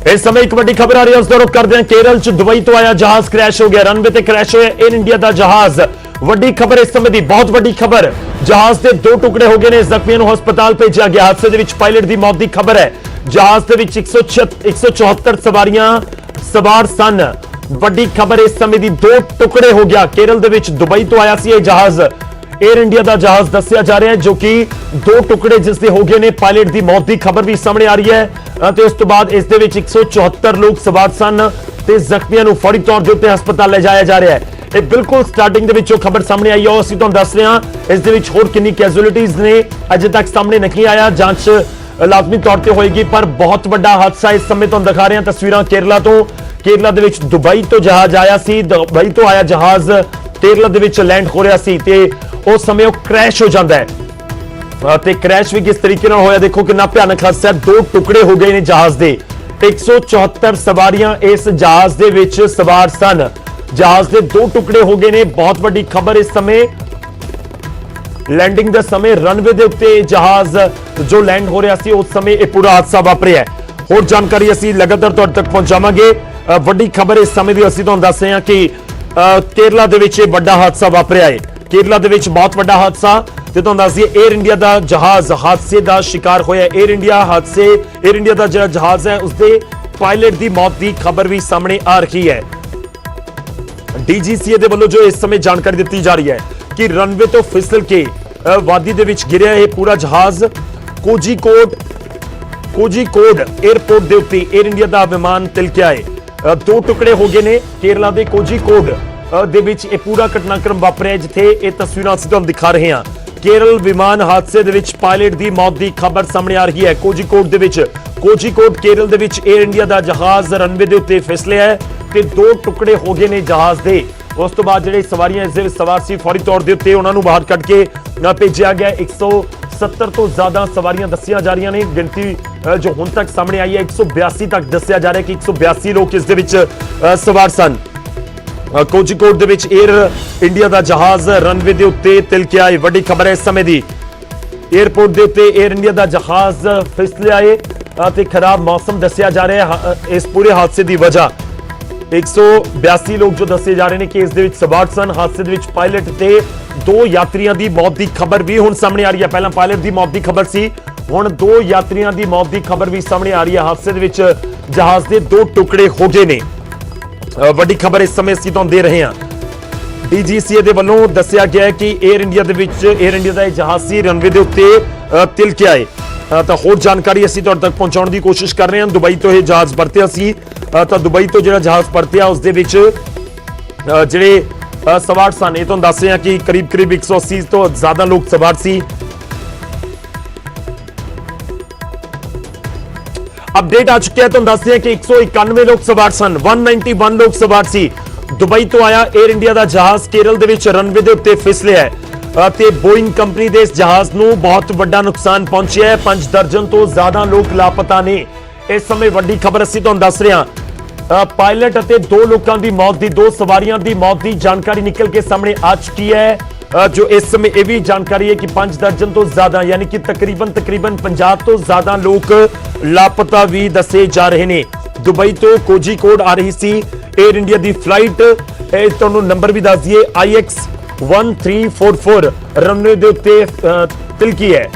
इस समय एक बड़ी खबर आ रही है, उसका रुख करते हैं। केरल च दुबई तो आया जहाज क्रैश हो गया, रनवे ते क्रैश होया एयर इंडिया का जहाज। वड्डी खबर इस समय की, बहुत वड्डी खबर। जहाज के दो टुकड़े हो गए ने, जख्मियों को हस्पताल भेजा गया। हादसे के पायलट की मौत की खबर है। जहाज के 174 सवारियां सवार सन। वड्डी खबर इस समय की, दो टुकड़े हो गया। केरल के दुबई तो आया सी जहाज, एयर इंडिया का जहाज दसिया जा रहा है, जो कि दो टुकड़े जिसके हो गए ने। पायलट की मौत की खबर भी सामने आ रही है। तो उस तो बाद इस 174 लोग सवार सन ते जख्मियों को फौरी तौर के उत्ते हस्पताल ले जाया जा रहा है। ये बिल्कुल स्टार्टिंग के खबर सामने आई है, असं तुहानू दस रहे हैं। इस होर कितनी कैजुअलिटीज ने अजे तक सामने नहीं आया, जांच लाजमी तौर पर होएगी, पर बहुत बड़ा हादसा इस समय तुहानू दिखा रहे हैं तस्वीरां केरला तो। केरला दे विच दुबई तो जहाज आया सी, दुबई तो आया जहाज केरला दे विच लैंड हो रहा सी ते उस समय वो क्रैश हो जाता है। ते क्रैश भी किस तरीके होया, देखो कितना भयानक हादसा। दो टुकड़े हो गए ने जहाज दे। 174 सवारियां इस जहाज दे विच सवार सन। जहाज के दो टुकड़े हो गए ने। बहुत बड़ी खबर इस समय। लैंडिंग के समय रनवे के उत्ते जहाज जो लैंड हो रहा सी, उस समय यह पूरा हादसा वापरिया। होर जानकारी असीं लगातार तुहाडे तक पहुंचावांगे। वड्डी खबर इस समय की असीं तुहानू दस रहे हैं कि केरला दे विच बड़ा हादसा वापरिया है। केरला दे विच बहुत बड़ा हादसा। ते तुहानू दस दईए, एयर इंडिया का जहाज हादसे का शिकार होया। एयर इंडिया का जो जहाज है उसके पायलट की मौत की खबर भी सामने आ रही है। डीजीसीए दे वल्लों जो इस समय जानकारी दी जा रही है कि रनवे तो फिसल के वादी दे विच गिरिया यह पूरा जहाज। कोझिकोड एयरपोर्ट के उत्ते एयर इंडिया का विमान तिलकिया है। दो टुकड़े हो गए ने। केरला के कोझिकोड दे विच यह पूरा घटनाक्रम वापरिया, जिथे ये तस्वीरां असीं तुहानू दिखा रहे हैं। केरल विमान हादसे दे विच पायलट की मौत की खबर सामने आ रही है। कोझिकोड केरल दे विच एयर इंडिया का जहाज रनवे के उत्ते फिसलिया है ते दो टुकड़े हो गए ने जहाज के। उस तो बाद जिहड़े सवारियां इस दे विच सवार सी, फौरी तौर के उत्ते उन्हां नूं बाहर कढ के भेजिया गया। 170 तो ज्यादा सवारियां दसिया जा रही ने। गिनती जो हुण तक सामने आई है 182 तक दसिया जा रहा है कि 182 लोग इस दे विच सवार सन। कोझिकोड दे विच एयर इंडिया का जहाज रनवे के उत्ते तिलकिया है। वड्डी खबर है इस समय की। एयरपोर्ट के उत्ते एयर इंडिया का जहाज फिसलिया है ते खराब मौसम दसिया जा रहा है इस पूरे हादसे की वजह। 182 लोग जो दसे जा रहे हैं कि इस दे विच सवार सन। हादसे दे विच पायलट ते दो यात्रियों की मौत की खबर भी हुण सामने आ रही है। पहला पायलट की मौत की खबर सी, हुण दो यात्रियों की मौत की खबर भी सामने आ रही है। हादसे दे विच जहाज के दो टुकड़े हो गए ने। वड्डी खबर इस समय असीं तुहानू दे रहे हैं। डीजीसीए दे वल्लों दस्सिया गया है कि एयर इंडिया का जहाज सी रनवे के उत्ते तिलकिया है। तो होर जानकारी असीं तुहाडे तक पहुंचाउण की कोशिश कर रहे हैं। दुबई तो यह जहाज परतिया सी, तो दुबई तो जिहड़ा जहाज परतिया उस दे विच जिहड़े सवार सन, ये तुहानू दस रहे हैं कि करीब 180 तो ज्यादा लोग सवार सी। अपडेट आ चुका है, तो दस रहे हैं कि 191 लोग सवार सन, 191 लोग सवार सी। दुबई तो आया एयर इंडिया का जहाज केरल दे विच रनवे के उत्ते फिसलिया है ते बोइंग कंपनी के इस जहाज नूं बहुत बड़ा नुकसान पहुंचा है। 5 दर्जन तो ज्यादा लोग लापता ने। इस समय वड्डी खबर असीं तुहानू दस रहे हैं। पायलट अते दो लोगों की मौत की, दो सवारियां की मौत की जानकारी निकल के सामने आ चुकी है। जो इस समय यह भी जानकारी है कि 5 दर्जन तो ज्यादा यानी कि तकरीबन 50 तो ज्यादा लोग लापता भी दसे जा रहे हैं। दुबई तो कोझिकोड आ रही सी एयर इंडिया की फ्लाइट। तुहानू नंबर भी दस दिए, IX1344 रनवे के उत्ते तिलकी है।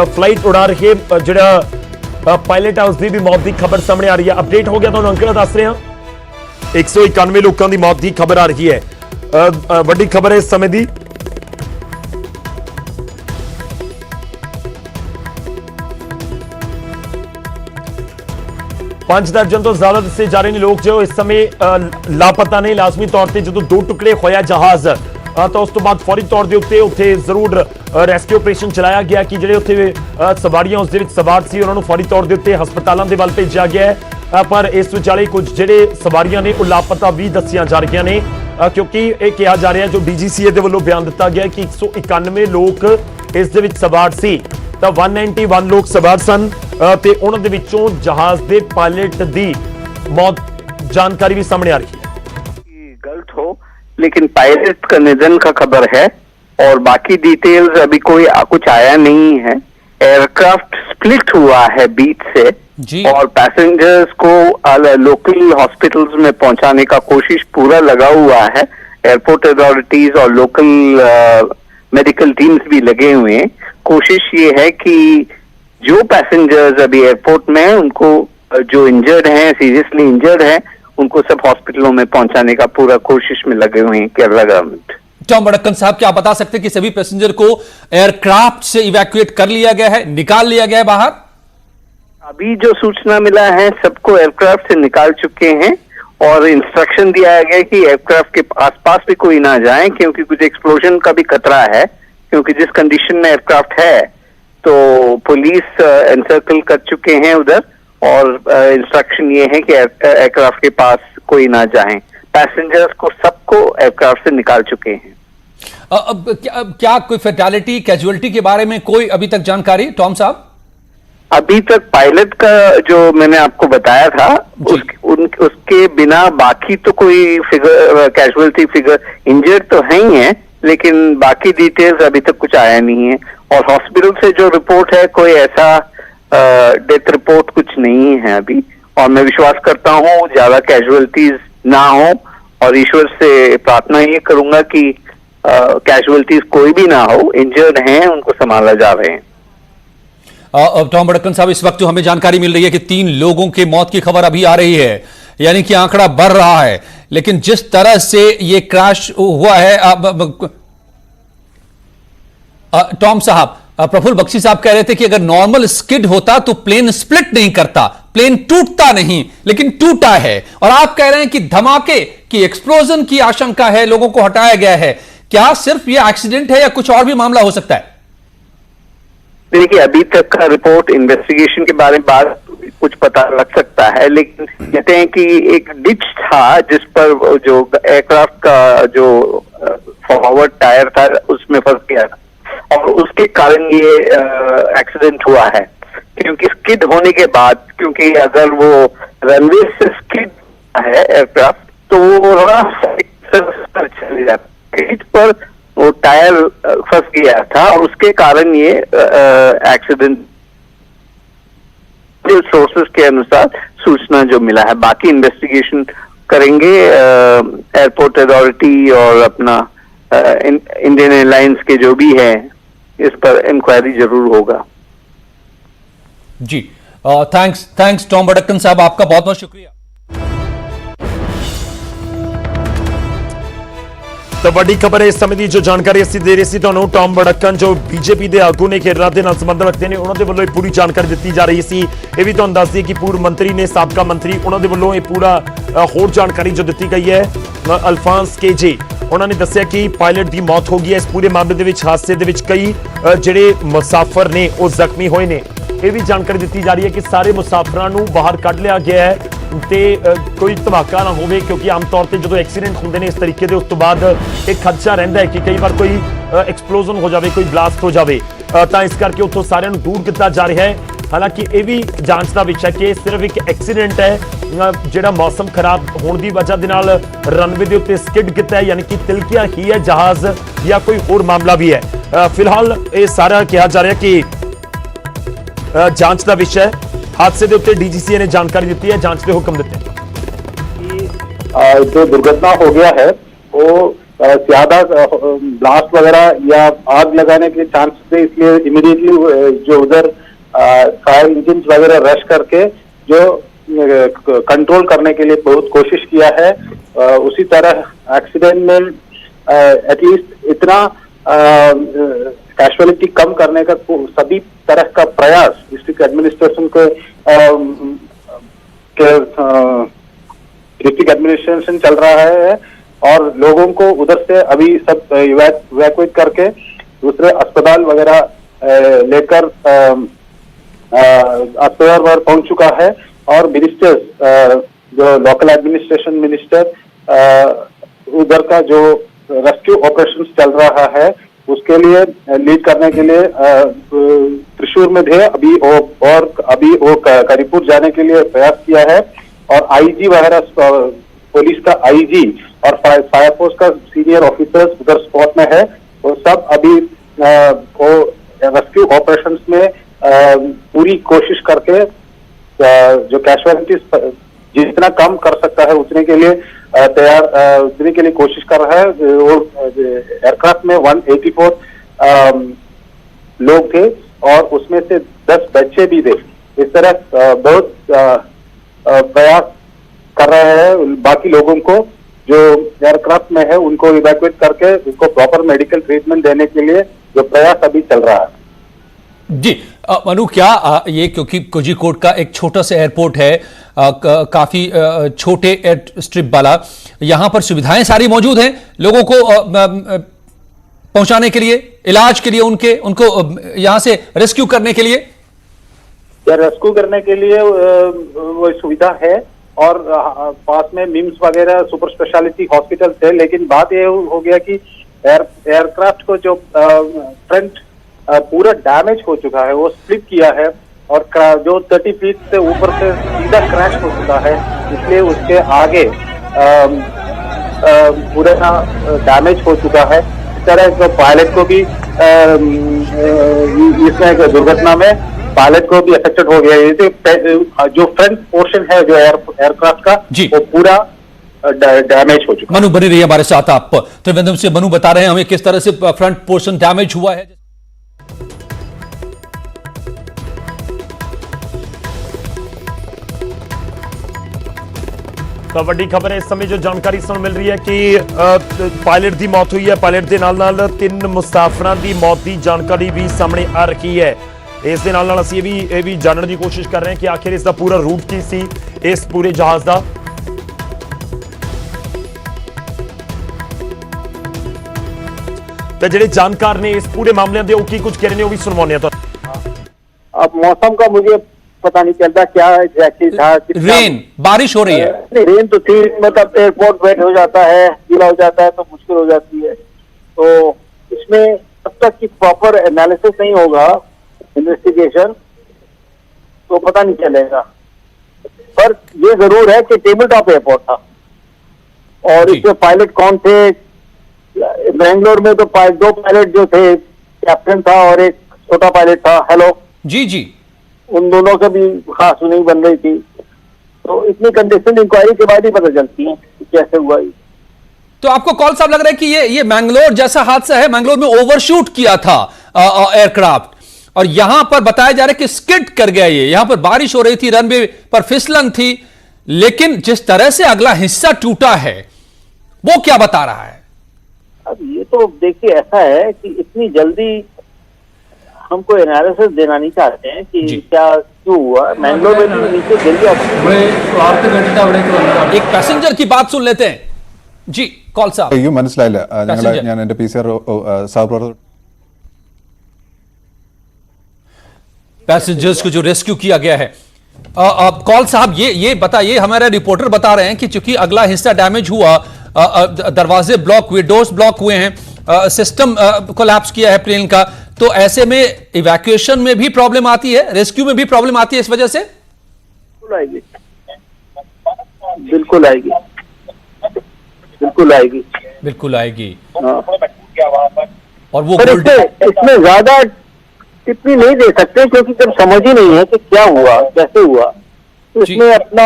फ्लाइट उड़ा रहे जिहड़ा पायलट है उसकी भी मौत की खबर सामने आ रही है। अपडेट हो गया, तो अंकड़ा दस रहे हैं। 191 लोगों की मौत की खबर आ रही है। वड्डी खबर है इस समय की। पांच दर्जन तो ज्यादा दसे जा रहे हैं लोग जो इस समय लापता नहीं। लाजमी तौर पर जो दो टुकड़े होया जहाज, तो उस तो बाद फौरी तौर के उत्ते उत्थे जरूर रेस्क्यू ऑपरेशन चलाया गया कि जिहड़े उत्थे सवारियां उस दे विच सवार सी उन्हां नूं फौरी तौर के उत्ते हस्पतालों के वल भेजा गया है। पर इस विचाले कुछ जिहड़े सवारियां ने वो लापता भी दसिया जा रही ने, क्योंकि यह कहा जा रहा है जो डीजीसीए के वल्लों बयान दिता गया कि 191 लोग इस दे विच सवार सी, तो 191 लोग सवार सन ते उन्हां दे विचों जहाज के पायलट की मौत जानकारी भी सामने आ रही है। गलत हो, लेकिन पायलट का निधन का खबर है और बाकी डिटेल्स अभी कोई कुछ आया नहीं है। एयरक्राफ्ट स्प्लिट हुआ है बीच से, जी। और पैसेंजर्स को लोकल हॉस्पिटल्स में पहुंचाने का कोशिश पूरा लगा हुआ है। एयरपोर्ट अथॉरिटीज और लोकल मेडिकल टीम्स भी लगे हुए हैं। कोशिश ये है कि जो पैसेंजर्स अभी एयरपोर्ट में हैं उनको जो इंजर्ड हैं, सीरियसली इंजर्ड हैं, उनको सब हॉस्पिटलों में पहुंचाने का पूरा कोशिश में लगे हुए हैं केरला गवर्नमेंट। टॉम बड़क्कन साहब, क्या आप बता सकते हैं कि सभी पैसेंजर को एयरक्राफ्ट से इवैक्यूएट कर लिया गया है, निकाल लिया गया है बाहर? अभी जो सूचना मिला है सबको एयरक्राफ्ट से निकाल चुके हैं और इंस्ट्रक्शन दिया गया है कि एयरक्राफ्ट के आसपास भी कोई ना जाए, क्योंकि कुछ एक्सप्लोजन का भी खतरा है। क्योंकि जिस कंडीशन में एयरक्राफ्ट है तो पुलिस एनसर्कल कर चुके हैं उधर, और इंस्ट्रक्शन ये है कि एयरक्राफ्ट के पास कोई ना जाए। पैसेंजर्स को सबको एयरक्राफ्ट से निकाल चुके हैं। अब क्या कोई फैटेलिटी, कैजुअलिटी के बारे में कोई अभी तक जानकारी, टॉम साहब? अभी तक पायलट का जो मैंने आपको बताया था उसके बिना बाकी तो कोई फिगर, कैजुअलिटी फिगर, इंजर्ड तो है ही है, लेकिन बाकी डिटेल्स अभी तक कुछ आया नहीं है। और हॉस्पिटल से जो रिपोर्ट है कोई ऐसा डेथ रिपोर्ट कुछ नहीं है अभी, और मैं विश्वास करता हूँ ज्यादा कैजुअलिटीज ना हो, और ईश्वर से प्रार्थना ये करूंगा कि कैजुअलिटीज कोई भी ना हो। इंजर्ड हैं उनको संभाला जा रहे हैं। टॉम बड़क्कन साहब, इस वक्त जो हमें जानकारी मिल रही है कि 3 लोगों की मौत की खबर अभी आ रही है, यानी कि आंकड़ा बढ़ रहा है। लेकिन जिस तरह से ये क्रैश हुआ है, टॉम साहब, प्रफुल्ल बख्शी साहब कह रहे थे कि अगर नॉर्मल स्किड होता तो प्लेन स्प्लिट नहीं करता, प्लेन टूटता नहीं, लेकिन टूटा है। और आप कह रहे हैं कि धमाके की, एक्सप्लोजन की आशंका है, लोगों को हटाया गया है। क्या सिर्फ ये एक्सीडेंट है या कुछ और भी मामला हो सकता है? देखिए, अभी तक का रिपोर्ट इन्वेस्टिगेशन के बारे में बात कुछ पता लग सकता है, लेकिन कहते हैं कि एक डिच था जिस पर जो एयरक्राफ्ट का जो फॉरवर्ड टायर था उसमें फंस गया था, और उसके कारण ये एक्सीडेंट हुआ है। क्योंकि स्किड होने के बाद, क्योंकि अगर वो रनवे से स्किड है एयरक्राफ्ट तो वो चले जाता, पर वो टायर फंस गया था और उसके कारण ये एक्सीडेंट, सोर्सेस के अनुसार सूचना जो मिला है। बाकी इन्वेस्टिगेशन करेंगे एयरपोर्ट अथॉरिटी और अपना इंडियन एयरलाइंस के जो भी है, इस पर इंक्वायरी जरूर होगा। जी, थैंक्स टॉम बड़क्कन साहब, आपका बहुत बहुत शुक्रिया। तो बड़ी खबर है इस समय की जो जानकारी ਅਸੀਂ ਦੇ ਰਹੇ ਸੀ ਤੁਹਾਨੂੰ, ਟੌਮ ਬੜਕਨ ਜੋ ਬੀਜੇਪੀ ਦੇ ਆਗੂ ਨੇ ਕੇਰਲਾ ਦੇ ਨਾਲ ਸੰਬੰਧ ਰੱਖਦੇ ਨੇ, ਉਹਨਾਂ ਦੇ ਵੱਲੋਂ ਇਹ ਪੂਰੀ ਜਾਣਕਾਰੀ ਦਿੱਤੀ ਜਾ ਰਹੀ ਸੀ। ਇਹ ਵੀ ਤੁਹਾਨੂੰ ਦੱਸ ਦਈਏ ਕਿ ਪੂਰਵ ਮੰਤਰੀ ਨੇ, ਸਾਬਕਾ ਮੰਤਰੀ, ਉਹਨਾਂ ਦੇ ਵੱਲੋਂ ਇਹ ਪੂਰਾ ਹੋਰ ਜਾਣਕਾਰੀ ਜੋ ਦਿੱਤੀ ਗਈ ਹੈ। ਅਲਫਾਂਸ ਕੇਜੇ ਉਹਨਾਂ ਨੇ ਦੱਸਿਆ ਕਿ ਪਾਇਲਟ ਦੀ ਮੌਤ ਹੋ ਗਈ ਹੈ। ਇਸ ਪੂਰੇ ਮਾਮਲੇ ਦੇ ਵਿੱਚ, ਹਾਦਸੇ ਦੇ ਵਿੱਚ ਕਈ ਜਿਹੜੇ ਮੁਸਾਫਰ ਨੇ ਉਹ ਜ਼ਖਮੀ ਹੋਏ ਨੇ। ਇਹ ਵੀ ਜਾਣਕਾਰੀ ਦਿੱਤੀ ਜਾ ਰਹੀ ਹੈ ਕਿ ਸਾਰੇ ਮੁਸਾਫਰਾਂ ਨੂੰ ਬਾਹਰ ਕੱਢ ਲਿਆ ਗਿਆ ਹੈ ਤੇ ਕੋਈ ਧਮਾਕਾ ਨਾ ਹੋਵੇ, ਕਿਉਂਕਿ ਆਮ ਤੌਰ ਤੇ ਜਦੋਂ ਐਕਸੀਡੈਂਟ ਹੁੰਦੇ ਨੇ ਇਸ ਤਰੀਕੇ ਦੇ, ਉਸ ਤੋਂ ਬਾਅਦ ਇੱਕ ਖਦਸ਼ਾ ਰਹਿੰਦਾ ਹੈ ਕਿ ਕਈ ਵਾਰ ਕੋਈ ਐਕਸਪਲੋਜ਼ਨ ਹੋ ਜਾਵੇ, ਕੋਈ ਬਲਾਸਟ ਹੋ ਜਾਵੇ, ਤਾਂ ਇਸ ਕਰਕੇ ਉੱਥੋਂ ਸਾਰਿਆਂ ਨੂੰ ਦੂਰ ਕੀਤਾ ਜਾ ਰਿਹਾ ਹੈ। ਹਾਲਾਂਕਿ ਇਹ ਵੀ ਜਾਂਚ ਦਾ ਵਿਸ਼ਾ ਕਿ ਸਿਰਫ ਇੱਕ ਐਕਸੀਡੈਂਟ ਹੈ, ਜਿਹੜਾ ਮੌਸਮ ਖਰਾਬ ਹੋਣ ਦੀ ਵਜ੍ਹਾ ਦੇ ਨਾਲ ਰਨਵੇ ਦੇ ਉੱਤੇ ਸਕਿਡ ਕੀਤਾ ਹੈ, ਯਾਨੀ ਕਿ ਤਿਲਕਿਆ ਹੀ ਹੈ ਜਹਾਜ਼, ਜਾਂ ਕੋਈ ਹੋਰ ਮਾਮਲਾ ਵੀ ਹੈ। ਫਿਲਹਾਲ ਇਹ ਸਾਰਾ ਕਿਹਾ ਜਾ ਰਿਹਾ ਕਿ ਜਾਂਚ ਦਾ ਵਿਸ਼ਾ ਹੈ। हादसे के उत्ते डीजीसीए ने जानकारी दी है, जांच के हुक्म दिते हैं। जो दुर्घटना हो गया है वो ज्यादा ब्लास्ट वगैरह या आग लगाने के चांस थे, इसलिए इमीडिएटली जो उधर फायर इंजन वगैरह रश करके जो कंट्रोल करने के लिए बहुत कोशिश किया है। उसी तरह एक्सीडेंट में एटलीस्ट इतना कैजुअलिटी कम करने का सभी तरह का प्रयास डिस्ट्रिक्ट एडमिनिस्ट्रेशन डिस्ट्रिक्ट एडमिनिस्ट्रेशन चल रहा है, और लोगों को उधर से अभी सब इवैक्यूएट करके दूसरे अस्पताल वगैरह लेकर अस्पताल पर पहुंच चुका है। और मिनिस्टर्स, जो लोकल एडमिनिस्ट्रेशन मिनिस्टर उधर का जो रेस्क्यू ऑपरेशन चल रहा है उसके लिए लीड करने के लिए त्रिशूर में थे अभी, और अभी वो करीपुर जाने के लिए प्रयास किया है। और आईजी वगैरह, पुलिस का आईजी और फायर फोर्स का सीनियर ऑफिसर्स उधर स्पॉट में है। वो सब अभी वो रेस्क्यू ऑपरेशंस में पूरी कोशिश करके जो कैजुअलिटीज जितना कम कर सकता है उतने के लिए उतने के लिए कोशिश कर रहा है। और एयरक्राफ्ट में 184 लोग थे और उसमें से 10 बच्चे भी थे। इस तरह बहुत प्रयास कर रहे हैं बाकी लोगों को जो एयरक्राफ्ट में है उनको इवैक्यूएट करके उनको प्रॉपर मेडिकल ट्रीटमेंट देने के लिए जो प्रयास अभी चल रहा है। जी मनु, क्या ये क्योंकि कोझिकोड का एक छोटा सा एयरपोर्ट है, काफी छोटे एयर स्ट्रिप वाला, यहां पर सुविधाएं सारी मौजूद हैं लोगों को पहुंचाने के लिए, इलाज के लिए, उनको यहां से रेस्क्यू करने के लिए? या रेस्क्यू करने के लिए वो सुविधा है और पास में मिम्स वगैरह सुपर स्पेशलिटी हॉस्पिटल थे। लेकिन बात ये हो गया कि एयरक्राफ्ट को जो फ्रंट पूरा डैमेज हो चुका है, वो स्लिप किया है और जो 30 फीट से ऊपर से सीधा क्रैश हो चुका है, इसलिए उसके आगे पूरा डैमेज हो चुका है। इस तरह जो पायलट को भी इसमें दुर्घटना में पायलट को भी अफेक्टेड हो गया है। जो फ्रंट पोर्शन है जो एयरक्राफ्ट का वो पूरा डैमेज हो चुका है। मनु बनी रही हमारे साथ, आप त्रिवेंद्रम से मनु बता रहे हैं हमें किस तरह से फ्रंट पोर्शन डैमेज हुआ है। तो बड़ी खबर है इस समय जो जानकारी सुन मिल रही है कि पायलट की मौत हुई है। पायलट के नाल 3 मुसाफिरां की मौत की जानकारी भी सामने आ रही है। इस दे नाल असीं ये भी जानने की कोशिश कर रहे हैं कि आखिर इसका पूरा रूट की सी इस पूरे जहाज का। तो जिहड़े जानकार ने इस पूरे मामले दे की कुछ कह रहे हैं वो भी सुनवाने हैं। अब मौसम का मुझे पता नहीं चलता क्या एग्जैक्टली था। रेन, बारिश हो रही है? रेन तो थी, मतलब एयरपोर्ट वेट हो जाता है, गीला हो जाता है तो मुश्किल हो जाती है। तो इसमें तब तक की प्रॉपर एनालिसिस नहीं होगा, इन्वेस्टिगेशन, तो पता नहीं चलेगा। पर ये जरूर है कि टेबल टॉप एयरपोर्ट था और इसमें पायलट कौन थे। बेंगलोर में तो 2 पायलट जो थे, कैप्टन था और एक छोटा पायलट था। हेलो जी जी, उन दोनों से भी खास नहीं बन रही थी। तो इतनी कंडीशन इंक्वायरी के बाद ही पता चलती है कि कैसे हुआ ये। तो आपको कौन साहब लग रहा है कि ये मैंगलोर जैसा हादसा है? मैंगलोर में ओवरशूट किया था एयरक्राफ्ट और यहां पर बताया जा रहा है कि स्किड कर गया ये। यहां पर बारिश हो रही थी, रनवे पर फिसलन थी, लेकिन जिस तरह से अगला हिस्सा टूटा है वो क्या बता रहा है? अब ये तो देखिए ऐसा है कि इतनी जल्दी हमको एनालिसिस देना नहीं चाहते हैं कि क्या क्यों हुआ। मैंगलोर में भी नीचे गिर गया। एक पैसेंजर की बात सुन लेते हैं जी। कॉल साहब पैसेंजर्स को जो रेस्क्यू किया गया है। कॉल साहब ये बताइए, हमारे रिपोर्टर बता रहे हैं कि चूंकि अगला हिस्सा डैमेज हुआ, दरवाजे ब्लॉक हुए, डोर्स ब्लॉक हुए हैं, सिस्टम कोलैप्स किया है प्लेन का, तो ऐसे में इवैक्यूएशन में भी प्रॉब्लम आती है, रेस्क्यू में भी प्रॉब्लम आती है इस वजह से? बिल्कुल आएगी, बिल्कुल आएगी, बिल्कुल आएगी। हाँ। और वो इसमें ज्यादा टिप्पणी नहीं दे सकते क्योंकि जब समझ ही नहीं है कि क्या हुआ, कैसे हुआ, तो इसमें अपना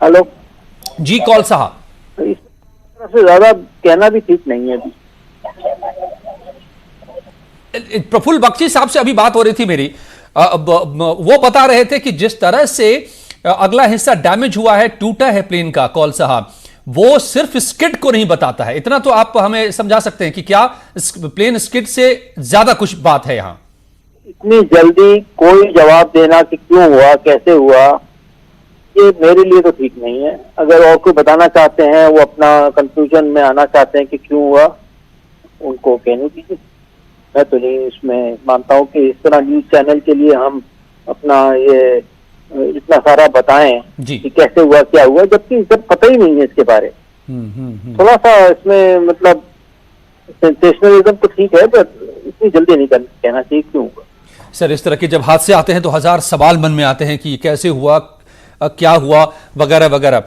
हेलो जी कॉल साहब, इस तरह से ज्यादा कहना भी ठीक नहीं है अभी। प्रफुल्ल बख्शी साहब से अभी बात हो रही थी मेरी, वो बता रहे थे कि जिस तरह से अगला हिस्सा डैमेज हुआ है, टूटा है प्लेन का, कॉल साहब, वो सिर्फ स्किड को नहीं बताता है। इतना तो आप हमें समझा सकते हैं कि क्या प्लेन स्किड से ज्यादा कुछ बात है यहां? इतनी जल्दी कोई जवाब देना कि क्यों हुआ, कैसे हुआ, ये मेरे लिए तो ठीक नहीं है। अगर और कोई बताना चाहते हैं, वो अपना कंक्लूजन में आना चाहते हैं कि क्यों हुआ, उनको कहने दीजिए। मैं तो नहीं इसमें मानता हूं कि इस तरह न्यूज चैनल के लिए हम अपना ये इतना सारा बताएं कि कैसे हुआ, क्या हुआ, जबकि जब पता ही नहीं है इसके बारे। थोड़ा सा इसमें मतलब सेंसेशनलिज्म तो ठीक है, पर इतनी जल्दी नहीं कहना चाहिए क्यों हुआ। सर, इस तरह के जब हादसे आते हैं तो हजार सवाल मन में आते हैं कि कैसे हुआ, क्या हुआ, वगैरह वगैरह।